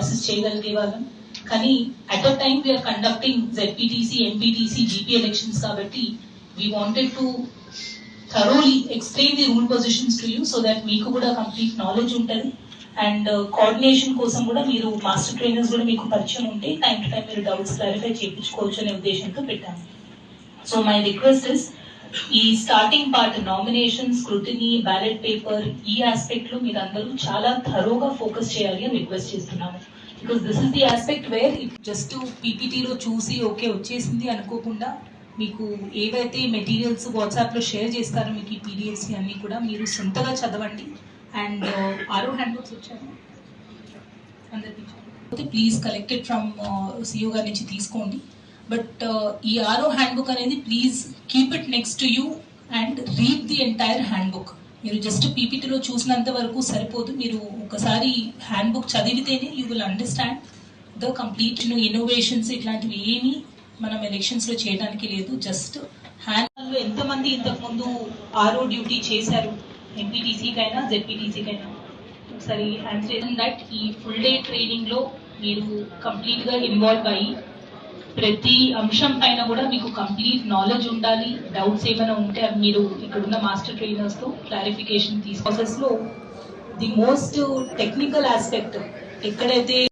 Assist చేయగలిగే వాళ్ళం. కానీ at a time we are conducting ZPTC, MPTC, GP elections కాబట్టి we wanted to thoroughly explain the rule positions to you so that మీకు కూడా complete knowledge ఉంటుంది. And coordination కోసం కూడా మీరు మాస్టర్ ట్రైనర్స్ కూడా మీకు పరిచయం ఉంటే టైం టు టైం మీరు డౌట్స్ క్లారిఫై చేయించుకోవచ్చు అనే ఉద్దేశంతో పెట్టాము. సో మై రిక్వెస్ట్ ఇస్ ఈ starting part nomination, scrutiny, ballot paper ఈ ఆస్పెక్ట్ లో మీరు అందరూ చాలా థరోగా ఫోకస్ చేయాలి అని రిక్వెస్ట్ చేస్తున్నాను. Because this is the aspect where just పీపీటీలో చూసి ఓకే వచ్చేసింది అనుకోకుండా మీకు ఏవైతే మెటీరియల్స్ వాట్సాప్లో షేర్ చేస్తారో మీకు ఈ పీడిఎఫ్స్ అన్నీ కూడా మీరు సొంతగా చదవండి. అండ్ ఆరో హ్యాండ్ బుక్స్ వచ్చారు అందరికీ ప్లీజ్ కలెక్టెడ్ ఫ్రమ్ సిఓ గారి నుంచి తీసుకోండి. బట్ ఈ ఆరో హ్యాండ్ బుక్ అనేది please keep it next to you and read the entire handbook. మీరు జస్ట్ పీపీటీలో చూసినంత వరకు సరిపోదు, మీరు ఒకసారి హ్యాండ్ బుక్ చదివితేనే you will understand the complete innovations ఇట్లాంటివి ఏమీ మనం ఎలక్షన్స్ లో చేయడానికి లేదు. జస్ట్ హ్యాండ్ ఎంతమంది ఇంతకు ముందు ఆర్ఓ డ్యూటీ చేశారు ఎంపీటీసీకైనా జెడ్పీటీసీకైనా ఒకసారి హ్యాండ్ దట్ ఈ ఫుల్ డే ట్రైనింగ్ లో మీరు కంప్లీట్ గా ఇన్వాల్వ్ అయ్యి ప్రతి అంశం పైన కూడా మీకు కంప్లీట్ నాలెడ్జ్ ఉండాలి. డౌట్స్ ఏమైనా ఉంటే మీరు ఇక్కడున్న మాస్టర్ ట్రైనర్స్ తో క్లారిఫికేషన్ తీసు ప్రాసెస్ లో ది మోస్ట్ టెక్నికల్ ఆస్పెక్ట్ ఎక్కడైతే